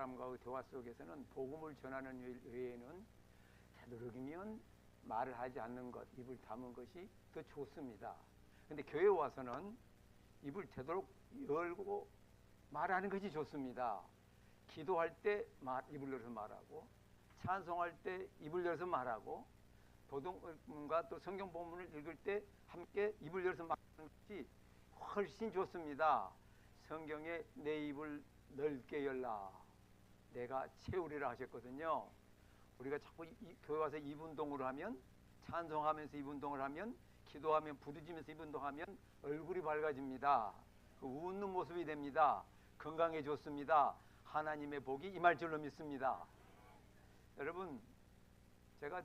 사람과의 대화 속에서는 복음을 전하는 외에는 되도록이면 말을 하지 않는 것, 입을 다문 것이 더 좋습니다. 근데 교회 와서는 입을 되도록 열고 말하는 것이 좋습니다. 기도할 때 입을 열어서 말하고, 찬송할 때 입을 열어서 말하고, 도덕문과 또 성경 본문을 읽을 때 함께 입을 열어서 말하는 것이 훨씬 좋습니다. 성경에 내 입을 넓게 열라, 내가 채우리라 하셨거든요. 우리가 자꾸 교회 와서 입 운동을 하면, 찬송하면서 입 운동을 하면, 기도하면 부르짖으면서 입 운동하면 얼굴이 밝아집니다. 웃는 모습이 됩니다. 건강해졌습니다. 하나님의 복이 임할 줄로 믿습니다. 여러분, 제가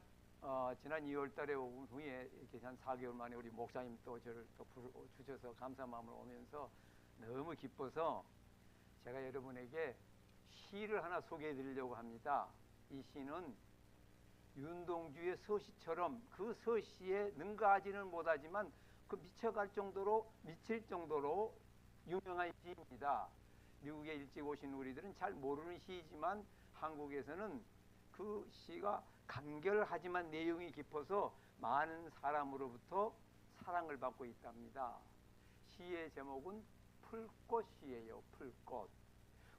지난 2월 달에 온 후에 이렇게 한 4개월 만에 우리 목사님 또 저를 또 주셔서 감사 마음을 오면서 너무 기뻐서 제가 여러분에게 시를 하나 소개해 드리려고 합니다. 이 시는 윤동주의 서시처럼 그 서시에 능가하지는 못하지만 그 미칠 정도로 유명한 시입니다. 미국에 일찍 오신 우리들은 잘 모르는 시이지만 한국에서는 그 시가 간결하지만 내용이 깊어서 많은 사람으로부터 사랑을 받고 있답니다. 시의 제목은 풀꽃이에요. 풀꽃.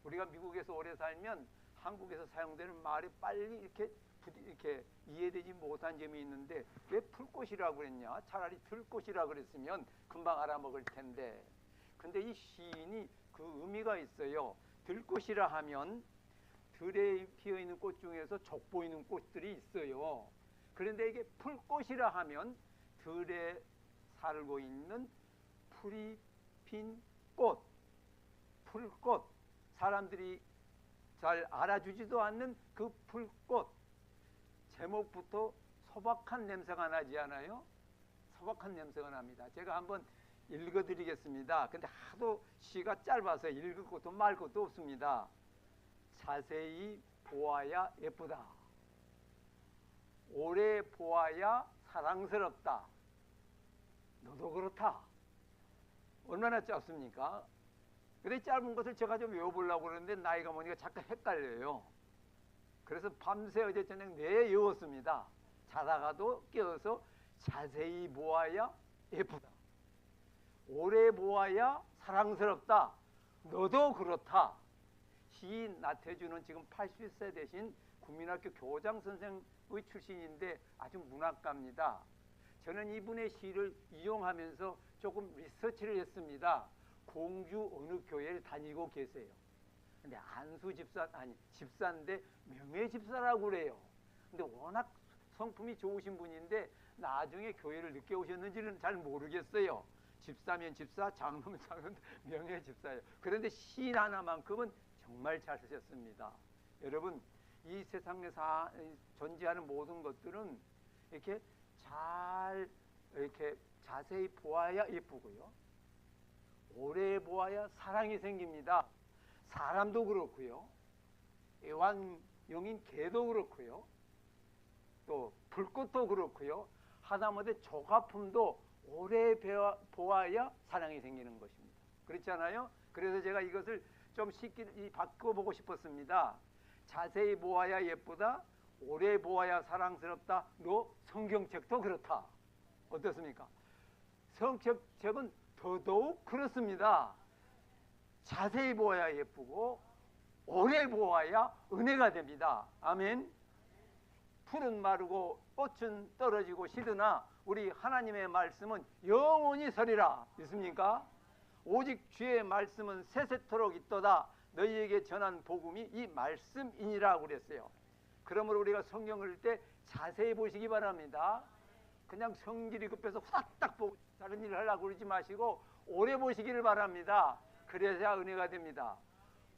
우리가 미국에서 오래 살면 한국에서 사용되는 말이 빨리 이렇게 이해되지 못한 점이 있는데 왜 풀꽃이라고 그랬냐? 차라리 들꽃이라고 그랬으면 금방 알아먹을 텐데. 근데 이 시인이 그 의미가 있어요. 들꽃이라 하면 들에 피어있는 꽃 중에서 족보이는 꽃들이 있어요. 그런데 이게 풀꽃이라 하면 들에 살고 있는 풀이 핀 꽃, 풀꽃, 사람들이 잘 알아주지도 않는 그 풀꽃. 제목부터 소박한 냄새가 나지 않아요? 소박한 냄새가 납니다. 제가 한번 읽어드리겠습니다. 근데 하도 시가 짧아서 읽을 것도 말 것도 없습니다. 자세히 보아야 예쁘다. 오래 보아야 사랑스럽다. 너도 그렇다. 얼마나 짧습니까? 근데 짧은 것을 제가 좀 외워보려고 그러는데 나이가 먹으니까 잠깐 헷갈려요. 그래서 밤새 어제 저녁 내에 외웠습니다. 자다가도 깨어서 자세히 보아야 예쁘다. 오래 보아야 사랑스럽다. 너도 그렇다. 시인 나태주는 지금 80세 되신 국민학교 교장 선생의 출신인데 아주 문학가입니다. 저는 이분의 시를 이용하면서 조금 리서치를 했습니다. 공주 어느 교회를 다니고 계세요. 근데 안수 집사, 집사인데 명예 집사라고 그래요. 근데 워낙 성품이 좋으신 분인데 나중에 교회를 늦게 오셨는지는 잘 모르겠어요. 집사면 집사, 장로면 장로, 명예 집사예요. 그런데 시 하나만큼은 정말 잘 쓰셨습니다. 여러분, 이 세상에서 존재하는 모든 것들은 이렇게 이렇게 자세히 보아야 예쁘고요. 오래 보아야 사랑이 생깁니다. 사람도 그렇고요. 애완용인 개도 그렇고요. 또 불꽃도 그렇고요. 하다못해 조가품도 오래 보아야 사랑이 생기는 것입니다. 그렇잖아요? 그래서 제가 이것을 좀 쉽게 바꿔보고 싶었습니다. 자세히 보아야 예쁘다. 오래 보아야 사랑스럽다. 너 성경책도 그렇다. 어떻습니까? 성경책은 더더욱 그렇습니다. 자세히 보아야 예쁘고 오래 보아야 은혜가 됩니다. 아멘. 풀은 마르고 꽃은 떨어지고 시드나 우리 하나님의 말씀은 영원히 서리라. 믿습니까? 오직 주의 말씀은 세세토록 있도다. 너희에게 전한 복음이 이 말씀이니라고 그랬어요. 그러므로 우리가 성경을 읽을 때 자세히 보시기 바랍니다. 그냥 성질이 급해서 후닥닥 보고 다른 일을 하려고 그러지 마시고 오래 보시기를 바랍니다. 그래야 은혜가 됩니다.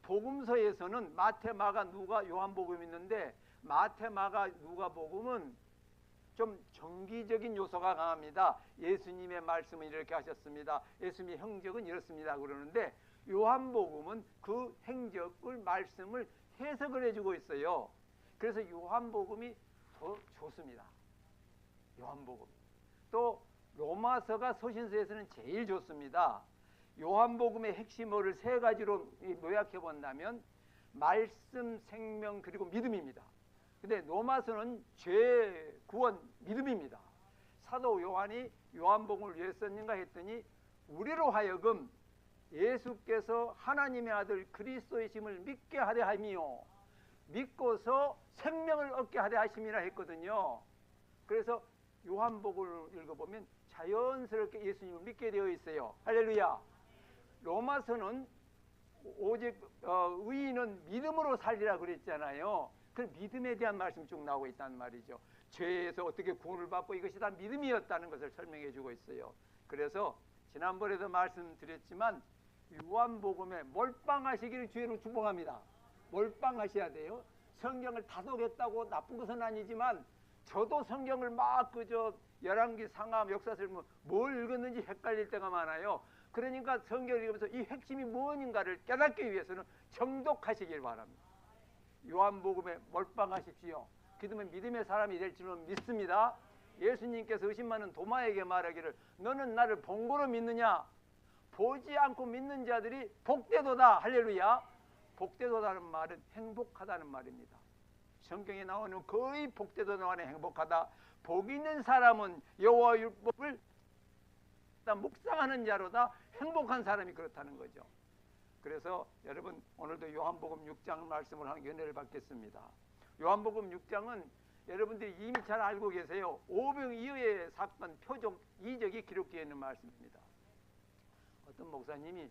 복음서에서는 마태, 마가, 누가, 요한복음이 있는데 마태, 마가, 누가복음은 좀 정기적인 요소가 강합니다. 예수님의 말씀은 이렇게 하셨습니다. 예수님의 행적은 이렇습니다. 그러는데 요한복음은 그 행적을 말씀을 해석을 해주고 있어요. 그래서 요한복음이 더 좋습니다. 요한복음. 또 로마서가 서신서에서는 제일 좋습니다. 요한복음의 핵심어를 세 가지로 요약해 본다면 말씀, 생명, 그리고 믿음입니다. 근데 로마서는 죄, 구원, 믿음입니다. 사도 요한이 요한복음을 왜 썼는가 했더니 우리로 하여금 예수께서 하나님의 아들 그리스도이심을 믿게 하려 함이요 믿고서 생명을 얻게 하려 하심이라 했거든요. 그래서 요한복음을 읽어보면 자연스럽게 예수님을 믿게 되어 있어요. 할렐루야. 로마서는 오직 의인은 믿음으로 살리라 그랬잖아요. 그 믿음에 대한 말씀이 쭉 나오고 있단 말이죠. 죄에서 어떻게 구원을 받고 이것이 다 믿음이었다는 것을 설명해 주고 있어요. 그래서 지난번에도 말씀드렸지만 요한복음에 몰빵하시기를 주의로 축복합니다. 몰빵하셔야 돼요. 성경을 다독했다고 나쁜 것은 아니지만 저도 성경을 막 그저 열왕기, 상하, 역사서 뭘 읽었는지 헷갈릴 때가 많아요. 그러니까 성경을 읽으면서 이 핵심이 무엇인가를 깨닫기 위해서는 정독하시길 바랍니다. 요한복음에 몰빵하십시오. 그러면 믿음의 사람이 될 줄은 믿습니다. 예수님께서 의심하는 도마에게 말하기를 너는 나를 본고로 믿느냐? 보지 않고 믿는 자들이 복되도다. 할렐루야. 복되도다는 말은 행복하다는 말입니다. 성경에 나오는 거의 복되도다 안에 행복하다. 복 있는 사람은 여호와 율법을 묵상하는 자로다. 행복한 사람이 그렇다는 거죠. 그래서 여러분 오늘도 요한복음 6장 말씀을 하는 은혜를 받겠습니다. 요한복음 6장은 여러분들이 이미 잘 알고 계세요. 오병이어의 사건 표적 이적이 기록되어 있는 말씀입니다. 어떤 목사님이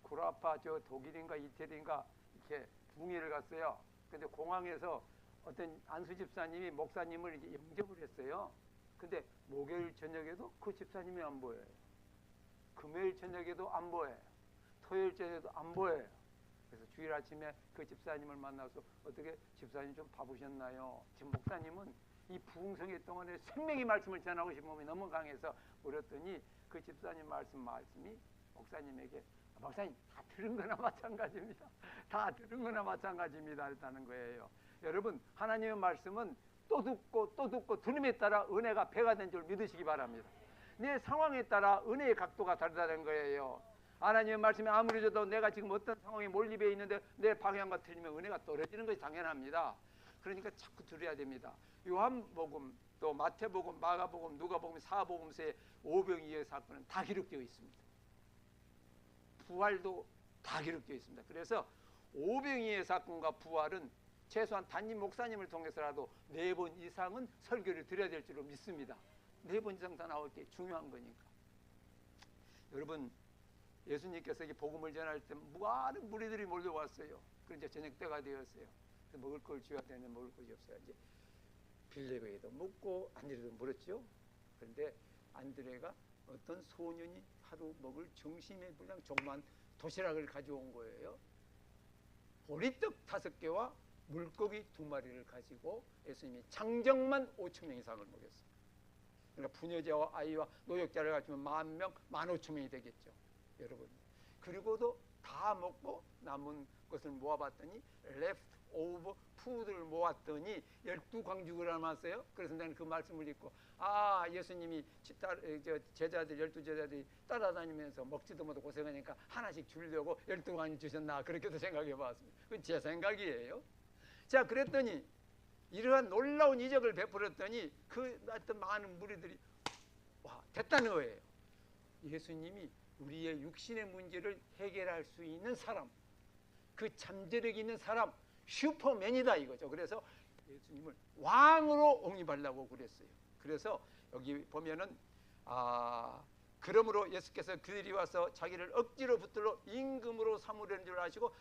구라파 저 독일인가 이태리인가 이렇게 붕해를 갔어요. 근데 공항에서 어떤 안수 집사님이 목사님을 이렇게 영접을 했어요. 근데 목요일 저녁에도 그 집사님이 안 보여요. 금요일 저녁에도 안 보여요. 토요일 저녁에도 안 보여요. 그래서 주일 아침에 그 집사님을 만나서 어떻게 집사님 좀 바쁘셨나요? 지금 목사님은 이 부흥성회 동안에 생명의 말씀을 전하고 싶은 마음이 너무 강해서 물었더니 그 집사님 말씀이 목사님에게 목사님 다 들은 거나 마찬가지입니다. 다 들은 거나 마찬가지입니다. 했다는 거예요. 여러분 하나님의 말씀은 또 듣고 들음에 따라 은혜가 배가 된 줄 믿으시기 바랍니다. 내 상황에 따라 은혜의 각도가 다르다는 거예요. 하나님의 말씀에 아무리 줘도 내가 지금 어떤 상황에 몰입해 있는데 내 방향과 틀리면 은혜가 떨어지는 것이 당연합니다. 그러니까 자꾸 들어야 됩니다. 요한복음, 또 마태복음, 마가복음, 누가복음, 사복음서의 오병이어의 사건은 다 기록되어 있습니다. 부활도 다 기록되어 있습니다. 그래서 오병이어의 사건과 부활은 최소한 담임 목사님을 통해서라도 4번 이상은 설교를 드려야 될 줄로 믿습니다. 4번 이상 다 나올 게 중요한 거니까. 여러분 예수님께서 이 복음을 전할 때 많은 무리들이 몰려왔어요. 그런데 저녁 때가 되었어요. 먹을 걸 줘야 되는데 먹을 것이 없어요. 이제 빌레베에도 묻고 안드레도 물었죠. 그런데 안드레가 어떤 소년이 하루 먹을 정심에 불량 조그만 도시락을 가져온 거예요. 보리떡 5개와 물고기 2마리를 가지고 예수님이 장정만 5,000명 이상을 먹였어요. 그러니까 부녀자와 아이와 노역자를 가지면 10,000명, 15,000명이 되겠죠. 여러분. 그리고도 다 먹고 남은 것을 모아봤더니 left over food를 모았더니 12광죽을 남았어요. 그래서 나는 그 말씀을 읽고 예수님이 제자들 12제자들이 따라다니면서 먹지도 못하고 고생하니까 하나씩 주려고 12광죽 주셨나 그렇게도 생각해 봤습니다. 그건 제 생각이에요. 자, 그랬더니 이러한 놀라운 이적을 베풀었더니 그 어떤 많은 무리들이 됐다는 거예요. 예수님이 우리의 육신의 문제를 해결할 수 있는 사람, 그 잠재력 있는 사람, 슈퍼맨이다 이거죠. 그래서 예수님을 왕으로 옹립하려고 그랬어요. 그래서 여기 보면은 그러므로 예수께서 그들이 와서 자기를 억지로 붙들러 임금으로 삼으려는 줄 아시고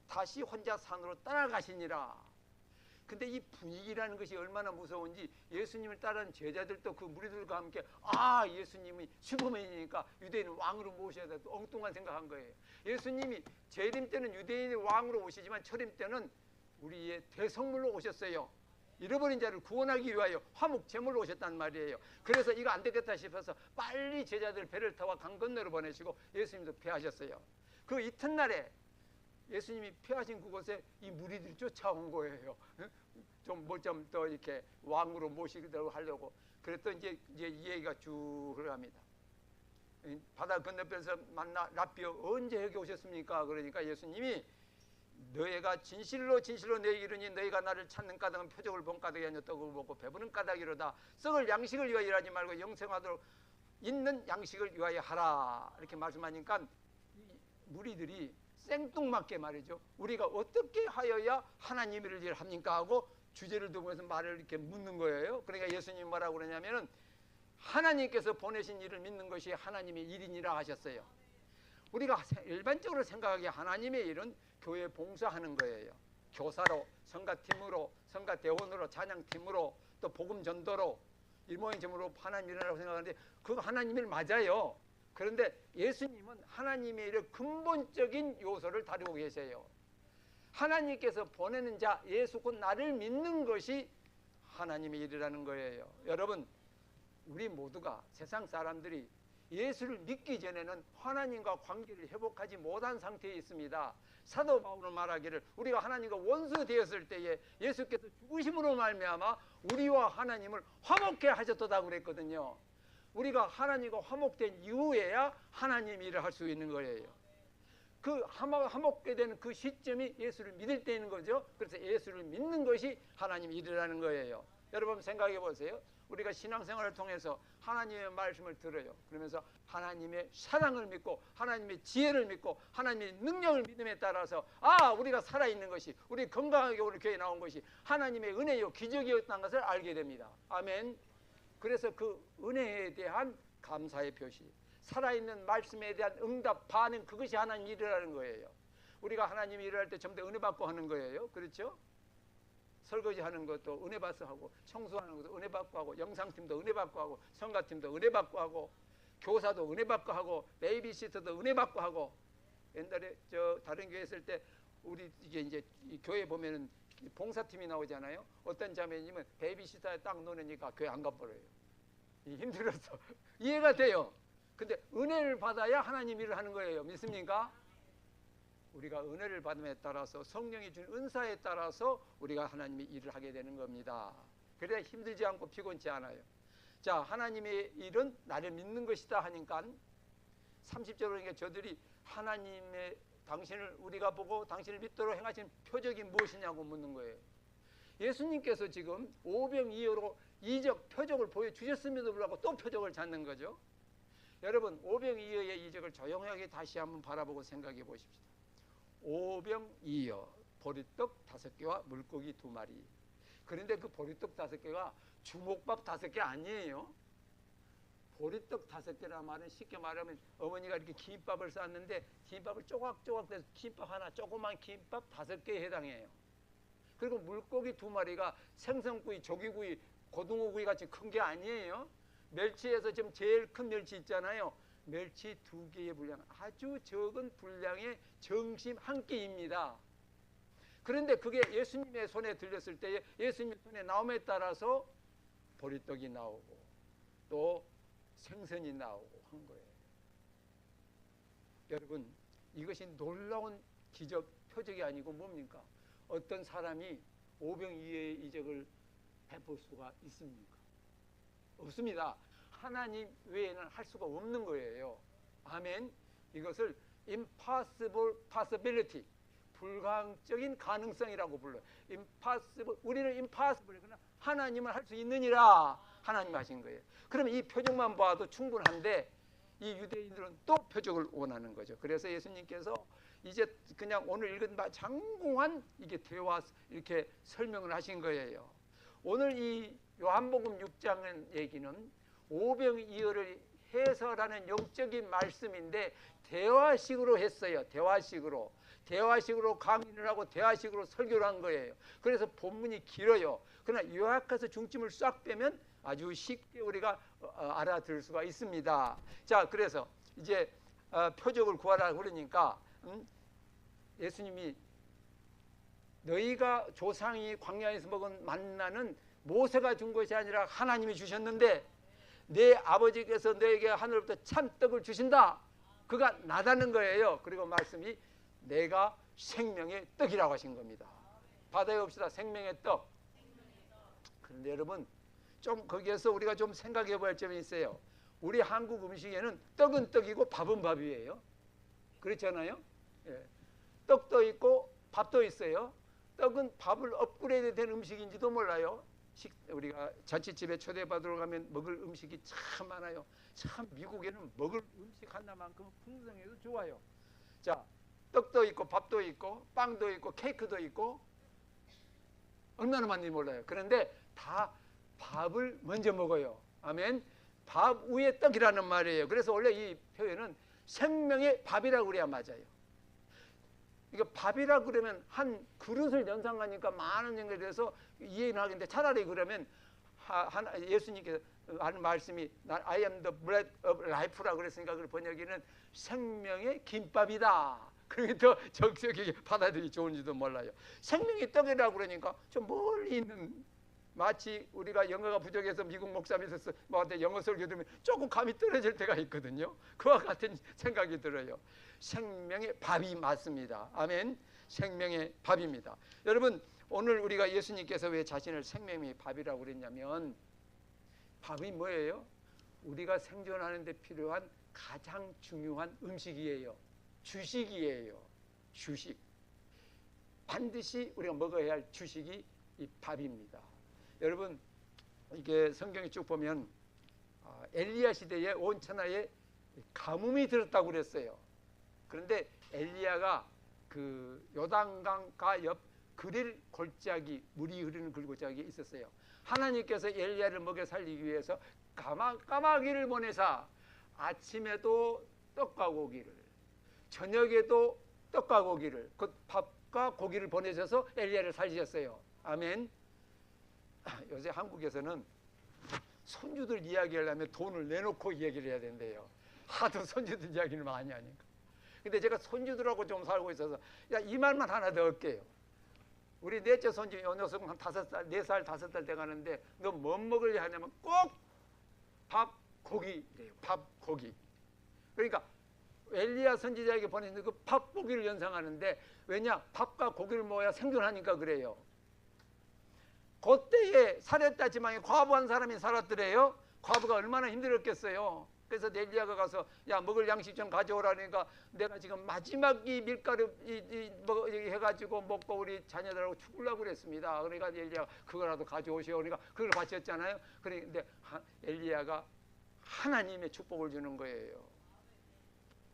다시 혼자 산으로 따라가시니라. 근데 이 분위기라는 것이 얼마나 무서운지 예수님을 따르는 제자들도 그 무리들과 함께 예수님이 슈퍼맨이니까 유대인을 왕으로 모셔야 돼. 엉뚱한 생각한 거예요. 예수님이 재림 때는 유대인의 왕으로 오시지만 철임 때는 우리의 대성물로 오셨어요. 잃어버린 자를 구원하기 위하여 화목 제물로 오셨단 말이에요. 그래서 이거 안 되겠다 싶어서 빨리 제자들 배를 타고 강 건너로 보내시고 예수님도 피하셨어요. 그 이튿날에 예수님이 피하신 그곳에 이 무리들이 쫓아온 거예요. 좀 더 이렇게 왕으로 모시기도 하려고. 그랬더니 이제 이 얘기가 쭉 흘러갑니다. 바다 건너편에서 만나 랍비여 언제 여기 오셨습니까? 그러니까 예수님이 너희가 진실로 진실로 너희에게 이르니 너희가 나를 찾는 까닭은 표적을 본 까닭이 아니라 떡을 먹고 배부른 까닭이로다. 썩을 양식을 위하여 일하지 말고 영생하도록 있는 양식을 위하여 하라. 이렇게 말씀하니까 무리들이 생뚱맞게 말이죠. 우리가 어떻게 하여야 하나님의 일을 합니까? 하고 주제를 두고 해서 말을 이렇게 묻는 거예요. 그러니까 예수님이 뭐라고 그러냐면은 하나님께서 보내신 일을 믿는 것이 하나님의 일이니라 하셨어요. 우리가 일반적으로 생각하기에 하나님의 일은 교회 봉사하는 거예요. 교사로, 성가팀으로, 성가대원으로, 찬양팀으로, 또 복음 전도로, 일모임점으로 하나님 일이라고 생각하는데 그거 하나님 일 맞아요. 그런데 예수님은 하나님의 일의 근본적인 요소를 다루고 계세요. 하나님께서 보내는 자 예수 곧 나를 믿는 것이 하나님의 일이라는 거예요. 여러분, 우리 모두가 세상 사람들이 예수를 믿기 전에는 하나님과 관계를 회복하지 못한 상태에 있습니다. 사도 바울은 말하기를 우리가 하나님과 원수 되었을 때에 예수께서 죽으심으로 말미암아 우리와 하나님을 화목케 하셨다고 그랬거든요. 우리가 하나님과 화목된 이후에야 하나님 일을 할 수 있는 거예요. 그 화목게 되는 그 시점이 예수를 믿을 때인 거죠. 그래서 예수를 믿는 것이 하나님 일이라는 거예요. 여러분 생각해 보세요. 우리가 신앙생활을 통해서 하나님의 말씀을 들어요. 그러면서 하나님의 사랑을 믿고 하나님의 지혜를 믿고 하나님의 능력을 믿음에 따라서 우리가 살아있는 것이, 우리 건강하게 우리 교회에 나온 것이 하나님의 은혜요 기적이었다는 것을 알게 됩니다. 아멘. 그래서 그 은혜에 대한 감사의 표시, 살아있는 말씀에 대한 응답, 반응, 그것이 하나님 일이라는 거예요. 우리가 하나님 일을 할 때 전부 다 은혜 받고 하는 거예요. 그렇죠? 설거지 하는 것도 은혜 받아서 하고, 청소하는 것도 은혜 받고 하고, 영상팀도 은혜 받고 하고, 성가팀도 은혜 받고 하고, 교사도 은혜 받고 하고, 베이비시터도 은혜 받고 하고. 옛날에 저 다른 교회 있을 때 우리 이제 교회 보면은 봉사팀이 나오잖아요. 어떤 자매님은 베이비시터에 딱 놓으니까 교회 안 가버려요. 힘들어서. 이해가 돼요. 근데 은혜를 받아야 하나님 일을 하는 거예요. 믿습니까? 우리가 은혜를 받음에 따라서 성령이 준 은사에 따라서 우리가 하나님의 일을 하게 되는 겁니다. 그래야 힘들지 않고 피곤치 않아요. 자, 하나님의 일은 나를 믿는 것이다 하니까 30절로 그러니까 저들이 하나님의 당신을 우리가 보고 당신을 믿도록 행하신 표적이 무엇이냐고 묻는 거예요. 예수님께서 지금 오병이어로 이적 표적을 보여주셨음에도 불구하고 또 표적을 찾는 거죠. 여러분, 오병이어의 이적을 조용하게 다시 한번 바라보고 생각해 보십시오. 오병이어, 보리떡 5개와 물고기 2마리. 그런데 그 보리떡 5개가 주먹밥 5개 아니에요. 보리떡 5개란 말은 쉽게 말하면 어머니가 이렇게 김밥을 쌌는데 김밥을 조각조각 돼서 김밥 하나, 조그만 김밥 5개에 해당해요. 그리고 물고기 2마리가 생선구이, 조기구이, 고등어구이 같이 큰 게 아니에요. 멸치에서 지금 제일 큰 멸치 있잖아요. 멸치 2개의 분량, 아주 적은 분량의 정심 한 끼입니다. 그런데 그게 예수님의 손에 들렸을 때 예수님의 손에 나옴에 따라서 보리떡이 나오고 또 생선이 나오고 한 거예요. 여러분, 이것이 놀라운 기적, 표적이 아니고 뭡니까? 어떤 사람이 오병이어의 이적을 베풀 수가 있습니까? 없습니다. 하나님 외에는 할 수가 없는 거예요. 아멘. 이것을 impossible possibility, 불가항적인 가능성이라고 불러요. impossible, 우리는 impossible, 그러나 하나님은 할 수 있느니라 하나님 하신 거예요. 그러면 이 표적만 봐도 충분한데 이 유대인들은 또 표적을 원하는 거죠. 그래서 예수님께서 이제 그냥 오늘 읽은 바 장공한 이게 대화 이렇게 설명을 하신 거예요. 오늘 이 요한복음 6장의 얘기는 오병이어를 해설하는 영적인 말씀인데 대화식으로 했어요. 대화식으로 강의를 하고 대화식으로 설교를 한 거예요. 그래서 본문이 길어요. 그러나 요약해서 중심을 싹 빼면 아주 쉽게 우리가 알아들을 수가 있습니다. 자, 그래서 이제 표적을 구하라 그러니까 예수님이 너희가 조상이 광야에서 먹은 만나는 모세가 준 것이 아니라 하나님이 주셨는데 내 아버지께서 너에게 하늘로부터 참떡을 주신다. 그가 나다는 거예요. 그리고 말씀이 내가 생명의 떡이라고 하신 겁니다. 받아야 봅시다. 생명의 떡. 그런데 여러분, 좀 거기에서 우리가 좀 생각해 볼 점이 있어요. 우리 한국 음식에는 떡은 떡이고 밥은 밥이에요. 그렇잖아요. 예. 떡도 있고 밥도 있어요. 떡은 밥을 업그레이드 된 음식인지도 몰라요. 우리가 잔치집에 초대받으러 가면 먹을 음식이 참 많아요. 참 미국에는 먹을 음식 하나만큼 풍성해서 좋아요. 자, 떡도 있고 밥도 있고 빵도 있고 케이크도 있고 얼마나 많은지 몰라요. 그런데 다 밥을 먼저 먹어요. 아멘. 밥 위에 떡이라는 말이에요. 그래서 원래 이 표현은 생명의 밥이라고 그래야 맞아요. 이거 밥이라 그러면 한 그릇을 연상하니까 많은 연결이 돼서 이해는 하겠는데, 차라리 그러면 예수님께서 하는 말씀이 I am the bread of life라고 그랬으니까 그 번역에는 생명의 김밥이다. 그게 더 적극적이게 받아들이기 좋은지도 몰라요. 생명의 떡이라고 그러니까 좀 멀리 있는, 마치 우리가 영어가 부족해서 미국 목사 밑에서 영어 설교 들으면 조금 감이 떨어질 때가 있거든요. 그와 같은 생각이 들어요. 생명의 밥이 맞습니다. 아멘. 생명의 밥입니다. 여러분, 오늘 우리가 예수님께서 왜 자신을 생명의 밥이라고 그랬냐면, 밥이 뭐예요? 우리가 생존하는 데 필요한 가장 중요한 음식이에요. 주식이에요. 주식. 반드시 우리가 먹어야 할 주식이 이 밥입니다. 여러분, 이게 성경에 쭉 보면 엘리야 시대에 온 천하에 가뭄이 들었다고 그랬어요. 그런데 엘리야가 그 요단강가 옆 그릴 골짜기, 물이 흐르는 그 골짜기에 있었어요. 하나님께서 엘리야를 먹여 살리기 위해서 까마귀를 보내사 아침에도 떡과 고기를, 저녁에도 떡과 고기를, 그 밥과 고기를 보내셔서 엘리야를 살리셨어요. 아멘. 요새 한국에서는 손주들 이야기하려면 돈을 내놓고 이야기를 해야 된대요. 하도 손주들 이야기를 많이 하니까. 근데 제가 손주들하고 좀 살고 있어서, 야, 이 말만 하나 더 할게요. 우리 넷째 손주 요 녀석은 한 5살, 4살, 5살 돼 가는데 너 뭐 먹으려 하냐면 꼭 밥, 고기래요. 밥, 고기. 그러니까 엘리야 선지자에게 보내는 그 밥, 고기를 연상하는데, 왜냐? 밥과 고기를 먹어야 생존하니까 그래요. 그때에 사렙다 지방에 과부한 사람이 살았더래요. 과부가 얼마나 힘들었겠어요. 그래서 엘리야가 가서 야, 먹을 양식 좀 가져오라니까, 내가 지금 마지막 이 밀가루 해가지고 먹고 우리 자녀들하고 죽으려고 그랬습니다. 그러니까 엘리야가 그거라도 가져오시오. 그러니까 그걸 바쳤잖아요. 그런데 엘리야가 하나님의 축복을 주는 거예요.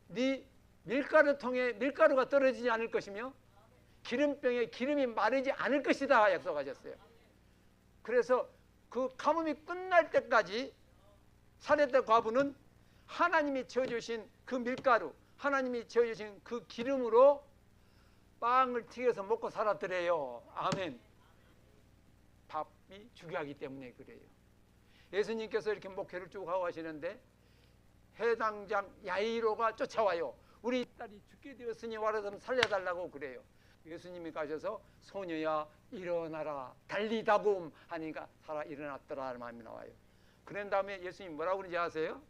네 밀가루통에 밀가루가 떨어지지 않을 것이며 기름병에 기름이 마르지 않을 것이다 약속하셨어요. 그래서 그 가뭄이 끝날 때까지 사렙다 과부는 하나님이 지어주신 그 밀가루, 하나님이 지어주신 그 기름으로 빵을 튀겨서 먹고 살았더래요. 아멘. 밥이 중요하기 때문에 그래요. 예수님께서 이렇게 목회를 쭉 하고 하시는데 해당장 야이로가 쫓아와요. 우리 딸이 죽게 되었으니 와라 좀 살려달라고 그래요. 예수님이 가셔서 소녀야 일어나라 달리다붐 하니까 살아 일어났더라 하는 말이 나와요. 그런 다음에 예수님 뭐라고 그러는지 아세요?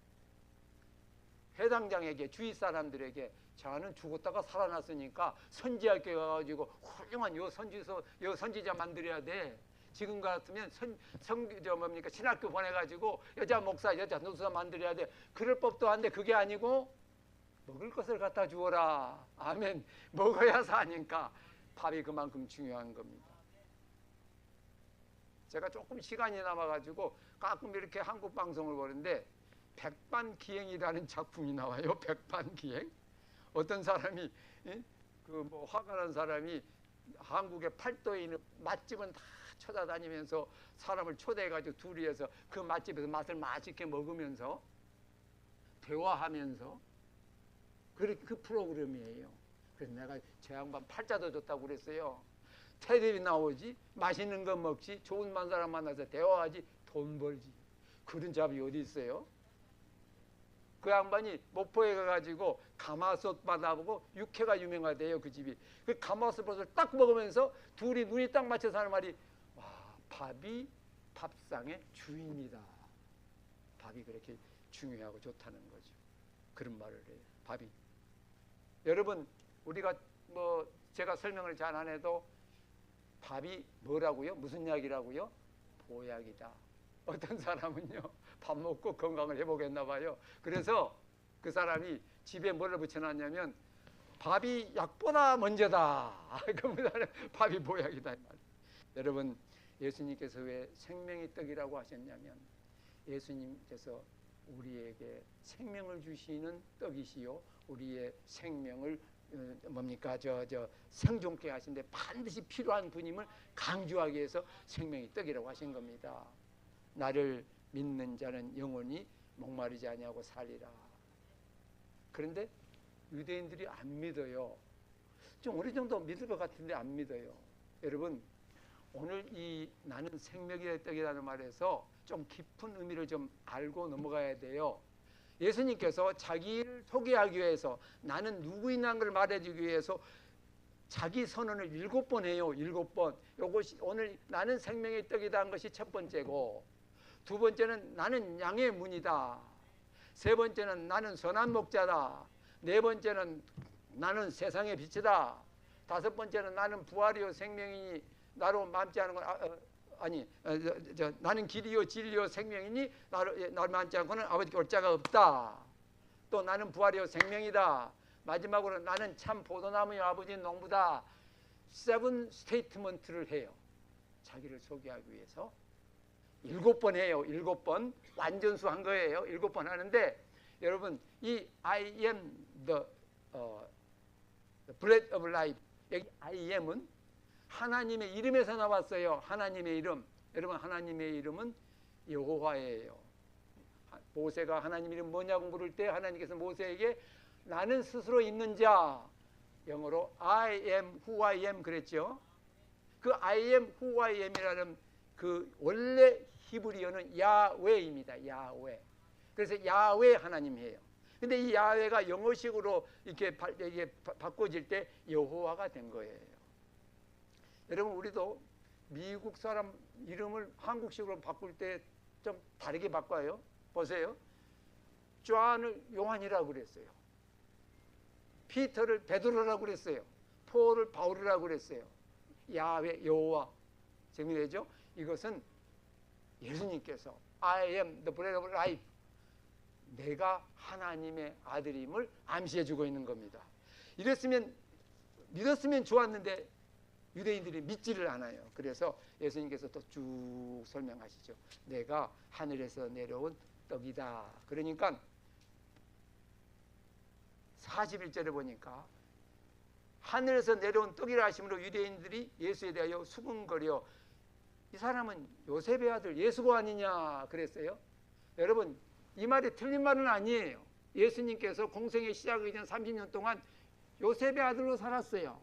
해당장에게, 주위 사람들에게, 자는 죽었다가 살아났으니까 선지할 게 가지고 훌륭한 요 선지자 만들어야 돼. 지금 같으면 신학교 보내가지고 여자 목사, 여자 노사 만들어야 돼. 그럴 법도 한데 그게 아니고 먹을 것을 갖다 주어라. 아멘. 먹어야 사니까 밥이 그만큼 중요한 겁니다. 제가 조금 시간이 남아가지고 가끔 이렇게 한국 방송을 보는데 백반기행이라는 작품이 나와요. 백반기행. 어떤 사람이 그 화가 난 사람이 한국의 팔도에 있는 맛집은 다 찾아다니면서 사람을 초대해가지고 둘이서 그 맛집에서 맛을 맛있게 먹으면서 대화하면서 그 프로그램이에요. 그래서 내가 제 양반 팔자도 줬다고 그랬어요. 텔레비 나오지, 맛있는 거 먹지, 좋은 사람 만나서 대화하지, 돈 벌지. 그런 잡이 어디 있어요? 그 양반이 목포에 가가지고 가마솥 받아보고 육회가 유명하대요. 그 집이. 그 가마솥을 딱 먹으면서 둘이 눈이 딱 맞춰서 하는 말이, 와, 밥이 밥상의 주인이다. 밥이 그렇게 중요하고 좋다는 거죠. 그런 말을 해요. 밥이. 여러분, 우리가 제가 설명을 잘 안 해도 밥이 뭐라고요? 무슨 약이라고요? 보약이다. 어떤 사람은요, 밥 먹고 건강을 회복했나 봐요. 그래서 그 사람이 집에 뭐를 붙여놨냐면 밥이 약보다 먼저다. 그보다는 밥이 보약이다. 여러분, 예수님께서 왜 생명의 떡이라고 하셨냐면 예수님께서 우리에게 생명을 주시는 떡이시요 우리의 생명을 뭡니까 생존케 하신데 반드시 필요한 분임을 강조하기 위해서 생명의 떡이라고 하신 겁니다. 나를 믿는 자는 영원히 목마르지 아니하고 살리라. 그런데 유대인들이 안 믿어요. 좀 어느 정도 믿을 것 같은데 안 믿어요. 여러분, 오늘 이 나는 생명의 떡이라는 말에서 좀 깊은 의미를 좀 알고 넘어가야 돼요. 예수님께서 자기를 소개하기 위해서 나는 누구이냐는 걸 말해주기 위해서 자기 선언을 7번 해요. 7번. 요것이 오늘 나는 생명의 떡이다 한 것이 첫 번째고, 두 번째는 나는 양의 문이다. 세 번째는 나는 선한 목자다. 네 번째는 나는 세상의 빛이다. 다섯 번째는 나는 부활이요 생명이니 나로 맘지 않은 건 나는 길이요 진리요 생명이니 나를 맘지 않고는 아버지께 올 자가 없다. 또 나는 부활이요 생명이다. 마지막으로 나는 참 포도나무요 아버지 농부다. 7 스테이트먼트를 해요. 자기를 소개하기 위해서 7번 해요. 7번 완전수 한 거예요. 7번 하는데 여러분, 이 I am the bread of life, 여기 I am은 하나님의 이름에서 나왔어요. 하나님의 이름. 여러분, 하나님의 이름은 여호와예요. 모세가 하나님 이름 뭐냐고 물을 때 하나님께서 모세에게 나는 스스로 있는 자, 영어로 I am who I am 그랬죠. 그 I am who I am이라는 그 원래 히브리어는 야훼입니다. 야훼. 그래서 야훼 하나님이에요. 근데 이 야훼가 영어식으로 이렇게 바꿔질 때 여호와가 된 거예요. 여러분, 우리도 미국 사람 이름을 한국식으로 바꿀 때 좀 다르게 바꿔요. 보세요. 존을 요한이라고 그랬어요. 피터를 베드로라고 그랬어요. 폴을 바울이라고 그랬어요. 야훼, 여호와. 재미되죠? 이것은 예수님께서 I am the bread of life, 내가 하나님의 아들임을 암시해 주고 있는 겁니다. 이랬으면 믿었으면 좋았는데 유대인들이 믿지를 않아요. 그래서 예수님께서 또 쭉 설명하시죠. 내가 하늘에서 내려온 떡이다. 그러니까 41절에 보니까 하늘에서 내려온 떡이라 하심으로 유대인들이 예수에 대하여 수군거려 이 사람은 요셉의 아들 예수가 아니냐 그랬어요. 여러분, 이 말이 틀린 말은 아니에요. 예수님께서 공생의 시작하기 전 30년 동안 요셉의 아들로 살았어요.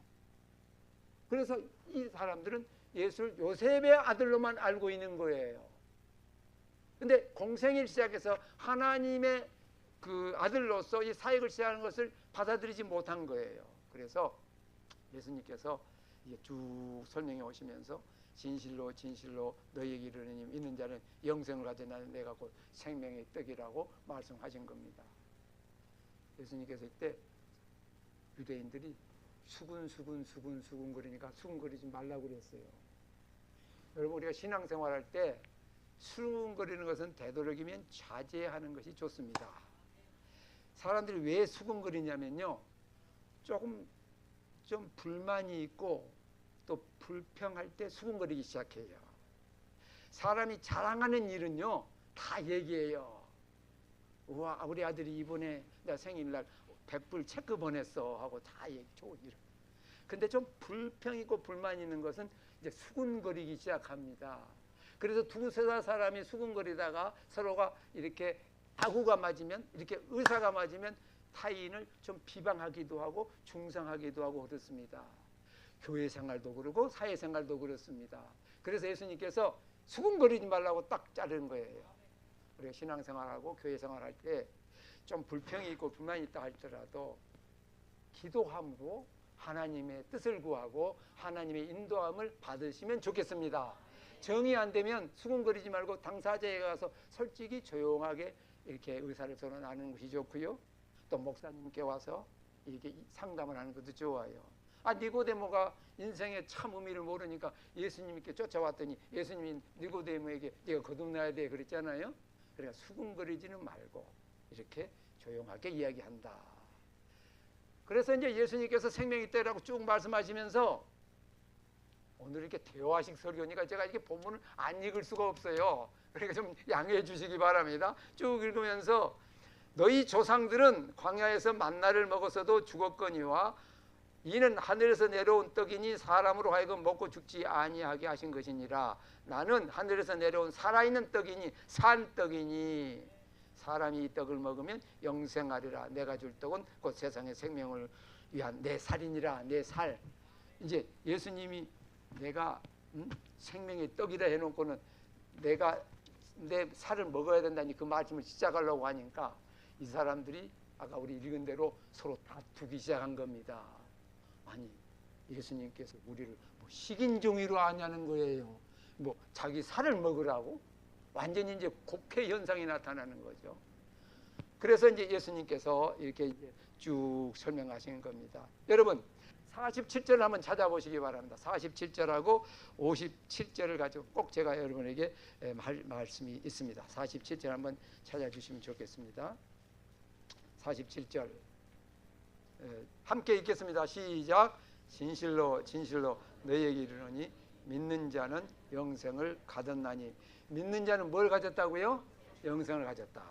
그래서 이 사람들은 예수를 요셉의 아들로만 알고 있는 거예요. 근데 공생일 시작해서 하나님의 그 아들로서 이 사역을 시작하는 것을 받아들이지 못한 거예요. 그래서 예수님께서 이게 쭉 설명해 오시면서 진실로 진실로 너희에게 이르노니 믿는 자는 영생을 가져 나는 내가 곧 생명의 떡이라고 말씀하신 겁니다. 예수님께서 이때 유대인들이 수군 거리니까 수군거리지 말라고 그랬어요. 여러분, 우리가 신앙생활할 때 수군거리는 것은 되도록이면 자제하는 것이 좋습니다. 사람들이 왜 수군거리냐면요, 조금 좀 불만이 있고 또 불평할 때 수군거리기 시작해요. 사람이 자랑하는 일은요 다 얘기해요. 우와, 우리 아들이 이번에 내 생일날 100불 체크 보냈어 하고 다 얘기, 좋은 일. 근데 좀 불평 있고 불만 있는 것은 이제 수군거리기 시작합니다. 그래서 두세 사람이 수군거리다가 서로가 이렇게 아구가 맞으면, 이렇게 의사가 맞으면 타인을 좀 비방하기도 하고 중상하기도 하고 그렇습니다. 교회 생활도 그러고 사회 생활도 그렇습니다. 그래서 예수님께서 수군거리지 말라고 딱 자르는 거예요. 우리가 신앙생활하고 교회 생활할 때 좀 불평이 있고 불만이 있다 할지라도 기도함으로 하나님의 뜻을 구하고 하나님의 인도함을 받으시면 좋겠습니다. 정이 안 되면 수군거리지 말고 당사자에 가서 솔직히 조용하게 이렇게 의사를 전환하는 것이 좋고요. 또 목사님께 와서 이렇게 상담을 하는 것도 좋아요. 니고데모가 인생의 참 의미를 모르니까 예수님께 쫓아왔더니 예수님이 니고데모에게 네가 거듭나야 돼 그랬잖아요. 그러니까 수군거리지는 말고 이렇게 조용하게 이야기한다. 그래서 이제 예수님께서 생명이 있다라고 쭉 말씀하시면서 오늘 이렇게 대화식 설교니까 제가 이렇게 본문을 안 읽을 수가 없어요. 그러니까 좀 양해해 주시기 바랍니다. 쭉 읽으면서 너희 조상들은 광야에서 만나를 먹어서도 죽었거니와 이는 하늘에서 내려온 떡이니 사람으로 하여금 먹고 죽지 아니하게 하신 것이니라. 나는 하늘에서 내려온 살아있는 떡이니 산 떡이니 사람이 이 떡을 먹으면 영생하리라. 내가 줄 떡은 곧 세상의 생명을 위한 내 살이니라. 내 살. 이제 예수님이 내가 생명의 떡이라 해놓고는 내가 내 살을 먹어야 된다니 그 말씀을 시작하려고 하니까 이 사람들이 아까 우리 읽은 대로 서로 다투기 시작한 겁니다. 아니 예수님께서 우리를 뭐 식인종이로 아냐는 거예요. 뭐 자기 살을 먹으라고 완전히 이제 곡해 현상이 나타나는 거죠. 그래서 이제 예수님께서 이렇게 이제 쭉 설명하시는 겁니다. 여러분 47절 한번 찾아보시기 바랍니다. 47절하고 57절을 가지고 꼭 제가 여러분에게 말씀이 있습니다. 47절 한번 찾아주시면 좋겠습니다. 47절 함께 읽겠습니다. 시작. 진실로 진실로 너희에게 이르노니 믿는 자는 영생을 가졌나니. 믿는 자는 뭘 가졌다고요? 영생을 가졌다.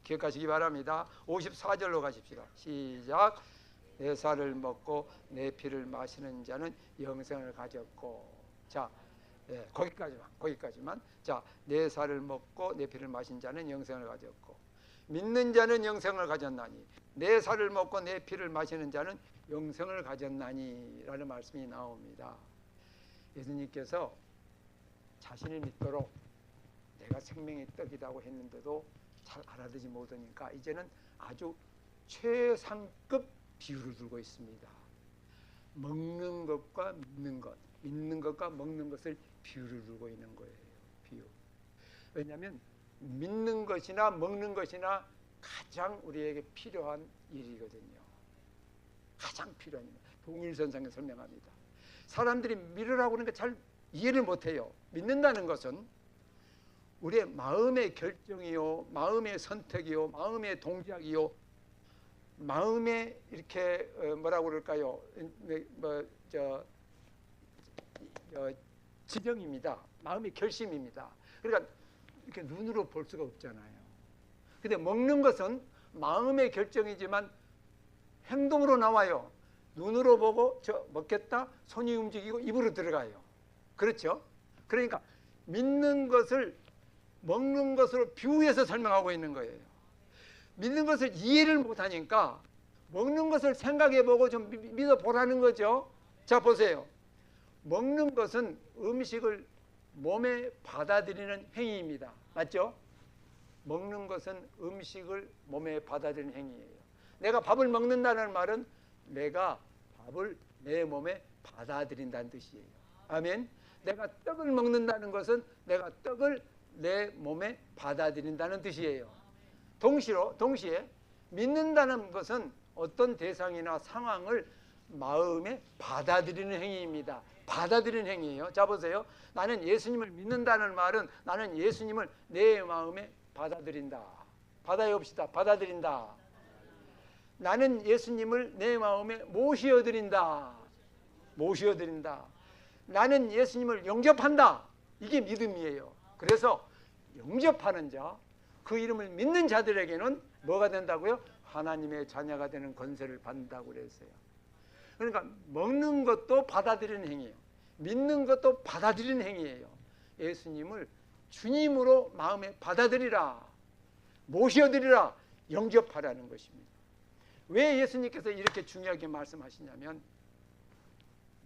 기억하시기 바랍니다. 54절로 가십시다. 시작. 내 살을 먹고 내 피를 마시는 자는 영생을 가졌고. 자, 거기까지만. 자, 내 살을 먹고 내 피를 마신 자는 영생을 가졌고 믿는 자는 영생을 가졌나니 내 살을 먹고 내 피를 마시는 자는 영생을 가졌나니 라는 말씀이 나옵니다. 예수님께서 자신을 믿도록 내가 생명의 떡이라고 했는데도 잘 알아듣지 못하니까 이제는 아주 최상급 비유를 들고 있습니다. 먹는 것과 믿는 것, 믿는 것과 먹는 것을 비유를 들고 있는 거예요. 비유. 왜냐하면 믿는 것이나 먹는 것이나 가장 우리에게 필요한 일이거든요. 가장 필요한 일. 동일선상에 설명합니다. 사람들이 믿으라고 하는 거 잘 이해를 못해요. 믿는다는 것은 우리의 마음의 결정이요, 마음의 선택이요, 마음의 동작이요, 마음의 이렇게 뭐라고 그럴까요? 지정입니다. 마음의 결심입니다. 그러니까 이렇게 눈으로 볼 수가 없잖아요. 근데 먹는 것은 마음의 결정이지만 행동으로 나와요. 눈으로 보고 저 먹겠다, 손이 움직이고 입으로 들어가요. 그렇죠? 그러니까 믿는 것을 먹는 것으로 비유해서 설명하고 있는 거예요. 믿는 것을 이해를 못하니까 먹는 것을 생각해보고 좀 믿어보라는 거죠. 자, 보세요. 먹는 것은 음식을 몸에 받아들이는 행위입니다. 맞죠? 먹는 것은 음식을 몸에 받아들이는 행위예요. 내가 밥을 먹는다는 말은 내가 밥을 내 몸에 받아들인다는 뜻이에요. 아멘. 내가 떡을 먹는다는 것은 내가 떡을 내 몸에 받아들인다는 뜻이에요. 동시에 믿는다는 것은 어떤 대상이나 상황을 마음에 받아들이는 행위입니다. 받아들이는 행위예요. 자, 보세요. 나는 예수님을 믿는다는 말은 나는 예수님을 내 마음에 받아들인다. 받아봅시다. 받아들인다. 나는 예수님을 내 마음에 모셔드린다. 모셔드린다. 나는 예수님을 영접한다. 이게 믿음이에요. 그래서 영접하는 자, 그 이름을 믿는 자들에게는 뭐가 된다고요? 하나님의 자녀가 되는 권세를 받는다고 그랬어요. 그러니까 먹는 것도 받아들이는 행위예요. 믿는 것도 받아들이는 행위예요. 예수님을 주님으로 마음에 받아들이라, 모셔드리라, 영접하라는 것입니다. 왜 예수님께서 이렇게 중요하게 말씀하시냐면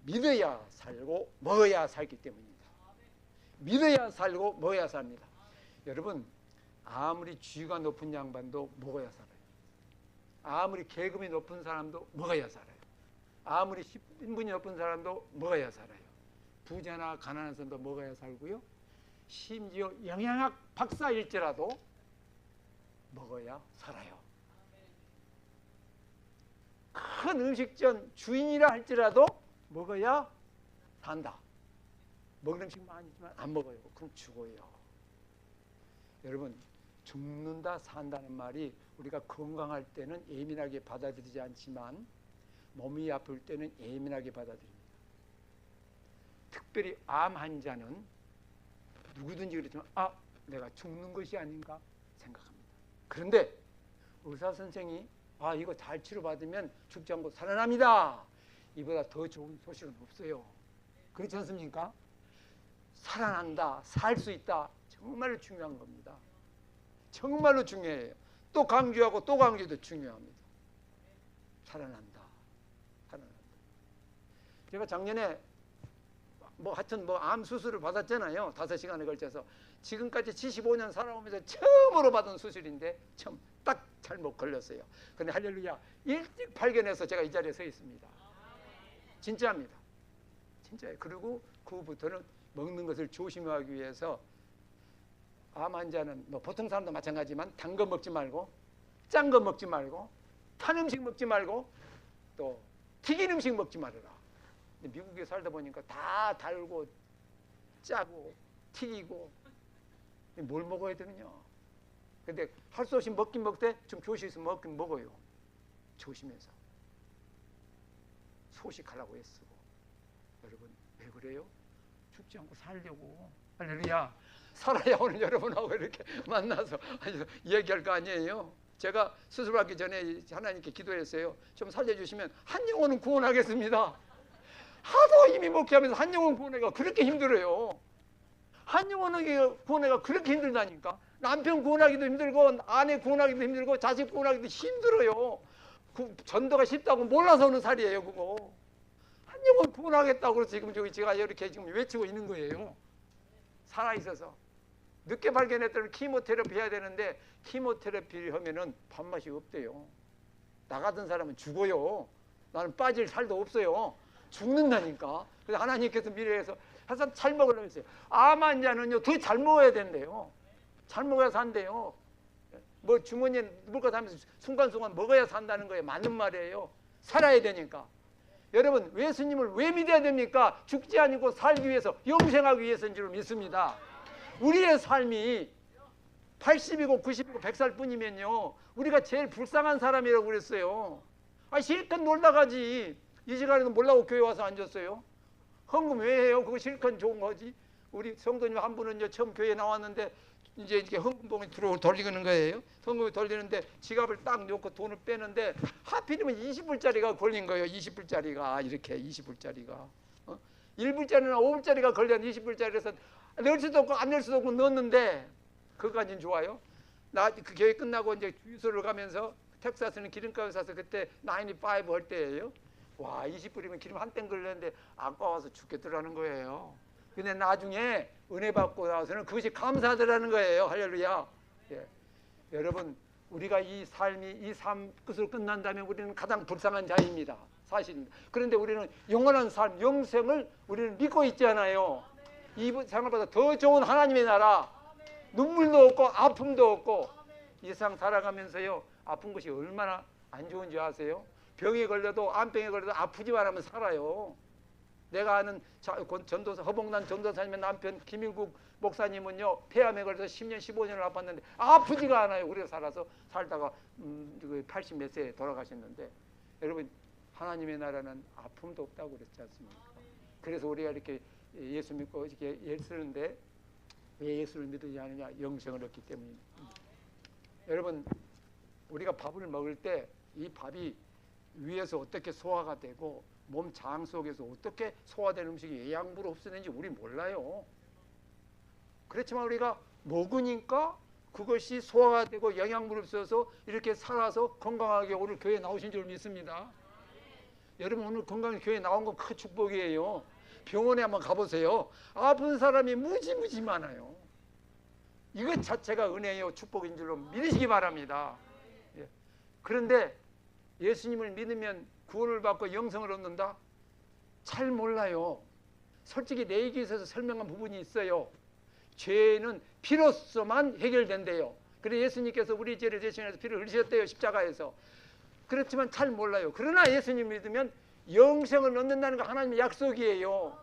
믿어야 살고 먹어야 살기 때문입니다. 믿어야 살고 먹어야 삽니다. 여러분, 아무리 지위가 높은 양반도 먹어야 살아요. 아무리 계급이 높은 사람도 먹어야 살아요. 아무리 신분이 높은 사람도 먹어야 살아요. 부자나 가난한 사람도 먹어야 살고요. 심지어 영양학 박사일지라도 먹어야 살아요. 큰 음식점 주인이라 할지라도 먹어야 산다. 먹는 음식 많지만 안 먹어요. 그럼 죽어요. 여러분, 죽는다 산다는 말이 우리가 건강할 때는 예민하게 받아들이지 않지만 몸이 아플 때는 예민하게 받아들입니다. 특별히 암 환자는 누구든지 그렇지만 내가 죽는 것이 아닌가 생각합니다. 그런데 의사 선생이 이거 잘 치료받으면 죽지 않고 살아납니다. 이보다 더 좋은 소식은 없어요. 그렇지 않습니까? 살아난다, 살 수 있다. 정말로 중요한 겁니다. 정말로 중요해요. 또 강조하고 또 강조도 중요합니다. 살아난다. 살아난다. 제가 작년에 하여튼 암 수술을 받았잖아요. 5시간에 걸쳐서. 지금까지 75년 살아오면서 처음으로 받은 수술인데 처음 딱 잘못 걸렸어요. 근데 할렐루야, 일찍 발견해서 제가 이 자리에 서 있습니다. 진짜입니다. 진짜예요. 그리고 그 후부터는 먹는 것을 조심하기 위해서 암 환자는 보통 사람도 마찬가지지만 단 거 먹지 말고 짠 거 먹지 말고 탄 음식 먹지 말고 또 튀긴 음식 먹지 말아라. 미국에 살다 보니까 다 달고 짜고 튀기고 뭘 먹어야 되느냐. 근데 할 수 없이 먹긴 먹되 좀 조심해서 먹긴 먹어요. 조심해서 소식하려고 애쓰고. 여러분 왜 그래요? 죽지 않고 살려고. 할렐루야. 살아야 오늘 여러분하고 이렇게 만나서 얘기할 거 아니에요. 제가 수술하기 전에 하나님께 기도했어요. 좀 살려주시면 한 영혼은 구원하겠습니다. 하도 힘이 목회하면서 한 영혼 구원하기가 그렇게 힘들어요. 한 영혼을 구원하기가 그렇게 힘들다니까. 남편 구원하기도 힘들고 아내 구원하기도 힘들고 자식 구원하기도 힘들어요. 그 전도가 쉽다고 몰라서 오는 살이에요. 그거 한 영혼 구원하겠다고 그래서 지금 제가 이렇게 지금 외치고 있는 거예요. 살아있어서. 늦게 발견했더니 키모테라피 해야 되는데 키모테라피를 하면은 밥맛이 없대요. 나 같은 사람은 죽어요. 나는 빠질 살도 없어요. 죽는다니까. 그래서 하나님께서 미래에서 항상 잘 먹으라고 했어요. 암 환자는요 더 잘 먹어야 된대요. 잘 먹어야 산대요. 주머니에 물고 다니면서 순간순간 먹어야 산다는 거예요. 맞는 말이에요. 살아야 되니까. 여러분 예수님을 왜 믿어야 됩니까? 죽지 않고 살기 위해서, 영생하기 위해서인 줄 믿습니다. 우리의 삶이 80이고 90이고 100살 뿐이면요 우리가 제일 불쌍한 사람이라고 그랬어요. 실컷 놀다 가지. 이 시간에도 몰라고 교회 와서 앉았어요. 헌금 왜 해요? 그거 실컷 좋은 거지. 우리 성도님 한 분은 처음 교회에 나왔는데 이제 이렇게 헌금봉이 돌리는 거예요. 헌금이 돌리는데 지갑을 딱 놓고 돈을 빼는데 하필이면 20불짜리가 걸린 거예요. 20불짜리가 이렇게 20불짜리가 1불짜리나 5불짜리가 걸렸는데 20불짜리에서 넣을 수도 없고 안 넣을 수도 없고 넣었는데 그거까지는 좋아요. 나 그 교회 끝나고 이제 주유소를 가면서 텍사스는 기름값을 사서 그때 95 할 때예요. 와 20불이면 기름 한 땡 걸렸는데 아까워서 죽겠더라는 거예요. 근데 나중에 은혜 받고 나서는 그것이 감사하더라는 거예요. 할렐루야. 예. 여러분 우리가 이 삶 끝으로 끝난다면 우리는 가장 불쌍한 자입니다. 사실입니다. 그런데 우리는 영원한 삶, 영생을 우리는 믿고 있잖아요. 이 세상보다 더 좋은 하나님의 나라, 눈물도 없고 아픔도 없고 이 세상 살아가면서요 아픈 것이 얼마나 안 좋은지 아세요? 병에 걸려도 암병에 걸려도 아프지만 하면 살아요. 내가 아는 전도사 허봉난 전도사님의 남편 김일국 목사님은요 폐암에 걸려서 10년 15년을 아팠는데 아프지가 않아요. 우리가 살다가 80 몇 세에 돌아가셨는데 여러분 하나님의 나라는 아픔도 없다고 그랬지 않습니까? 그래서 우리가 이렇게 예수 믿고 이렇게 예를 쓰는데 왜 예수를 믿지 않느냐? 영생을 얻기 때문입니다. 여러분 우리가 밥을 먹을 때 이 밥이 위에서 어떻게 소화가 되고 몸 장 속에서 어떻게 소화된 음식이 영양분을 흡수되는지 우리 몰라요. 그렇지만 우리가 먹으니까 그것이 소화가 되고 영양분을 흡수해서 이렇게 살아서 건강하게 오늘 교회에 나오신 줄 믿습니다. 여러분 오늘 건강하게 교회에 나온 건 큰 축복이에요. 병원에 한번 가보세요. 아픈 사람이 무지무지 많아요. 이것 자체가 은혜요 축복인 줄로 믿으시기 바랍니다. 예. 그런데 예수님을 믿으면 구원을 받고 영생을 얻는다? 잘 몰라요. 솔직히 내 얘기에 있어서 설명한 부분이 있어요. 죄는 피로서만 해결된대요. 그래서 예수님께서 우리 죄를 대신해서 피를 흘리셨대요. 십자가에서. 그렇지만 잘 몰라요. 그러나 예수님 믿으면 영생을 얻는다는 거 하나님의 약속이에요.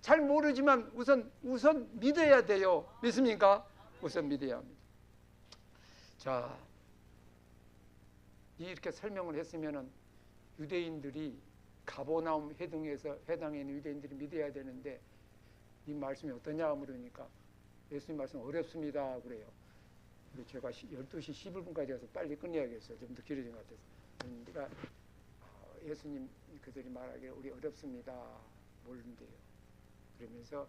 잘 모르지만 우선 믿어야 돼요. 믿습니까? 우선 믿어야 합니다. 자, 이렇게 설명을 했으면은 유대인들이 가버나움 해당에 있는 유대인들이 믿어야 되는데 이 말씀이 어떠냐 물으니까 예수님 말씀 어렵습니다 그래요. 제가 12시 11분까지 가서 빨리 끝내야겠어요. 좀 더 길어진 것 같아서. 그러니까 예수님 그들이 말하기를 우리 어렵습니다. 모른대요. 그러면서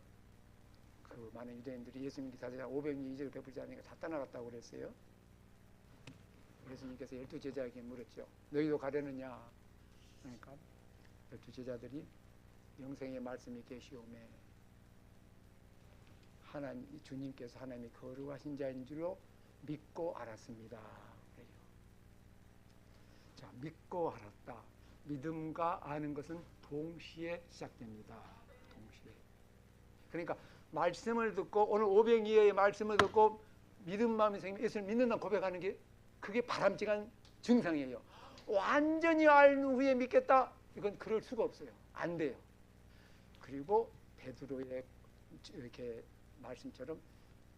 그 많은 유대인들이 예수님께 다시 500년 이적을 베풀지 않으니까 다 떠나갔다고 그랬어요. 예수님께서 12제자에게 물었죠. 너희도 가려느냐? 그러니까 12제자들이 영생의 말씀이 계시오매 하나님, 주님께서 하나님이 거룩하신 자인 줄로 믿고 알았습니다. 그래요. 자, 믿고 알았다. 믿음과 아는 것은 동시에 시작됩니다. 동시에. 그러니까 말씀을 듣고 오늘 500이의 말씀을 듣고 믿음 마음이 생기면 예수를 믿는다 고백하는 게 그게 바람직한 증상이에요. 완전히 알 후에 믿겠다? 이건 그럴 수가 없어요. 안 돼요. 그리고 베드로의 이렇게 말씀처럼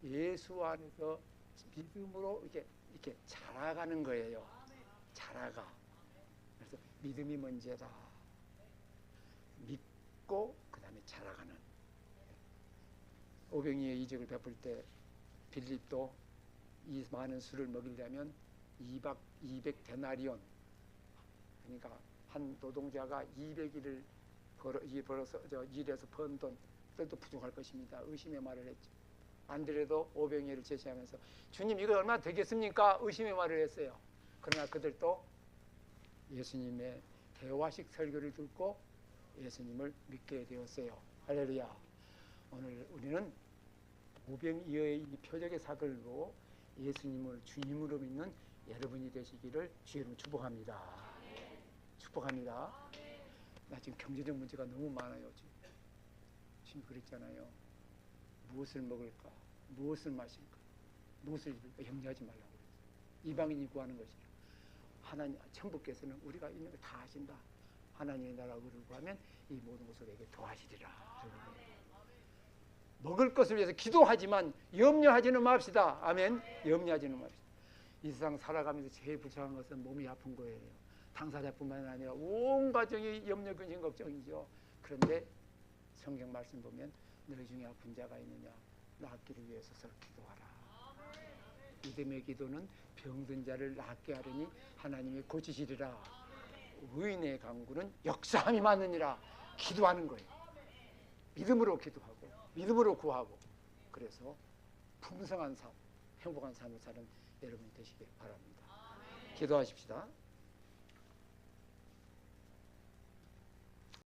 예수 안에서 믿음으로 이렇게 자라가는 거예요. 자라가. 그래서 믿음이 먼저다. 믿고 그 다음에 자라가는. 오병이의 이적을 베풀 때 빌립도 이 많은 술을 먹이려면 200데나리온 그러니까 한 노동자가 200일을 벌어서 일해서 번 돈 그래도 부족할 것입니다. 의심의 말을 했죠. 안드레도 오병이어를 제시하면서 주님 이거 얼마나 되겠습니까? 의심의 말을 했어요. 그러나 그들도 예수님의 대화식 설교를 듣고 예수님을 믿게 되었어요. 할렐루야. 오늘 우리는 오병이어의 이 표적의 사건으로 예수님을 주님으로 믿는 여러분이 되시기를 주의로 축복합니다. 축복합니다. 나 지금 경제적 문제가 너무 많아요. 지금 그랬잖아요. 무엇을 먹을까? 무엇을 마실까? 무엇을 입을까? 염려하지 말라고 그랬어요. 이방인이 구하는 것이에요. 하나님, 천부께서는 우리가 있는 걸 다 하신다. 하나님의 나라를 구하면 이 모든 것을 우리에게 도와주리라. 먹을 것을 위해서 기도하지만 염려하지는 맙시다. 아멘. 염려하지는 맙시다. 이 세상 살아가면서 제일 불쌍한 것은 몸이 아픈 거예요. 당사자뿐만 아니라 온 가정이 염려, 근심, 걱정이죠. 그런데 성경 말씀 보면 너희 중에 아픈 자가 있느냐 낫기를 위해서 서로 기도하라. 믿음의 기도는 병든 자를 낫게 하려니 하나님이 고치시리라. 의인의 간구는 역사함이 많으니라. 기도하는 거예요. 믿음으로 기도하고 믿음으로 구하고 그래서 풍성한 삶, 행복한 삶을 사는 여러분이 되시길 바랍니다. 기도하십시다.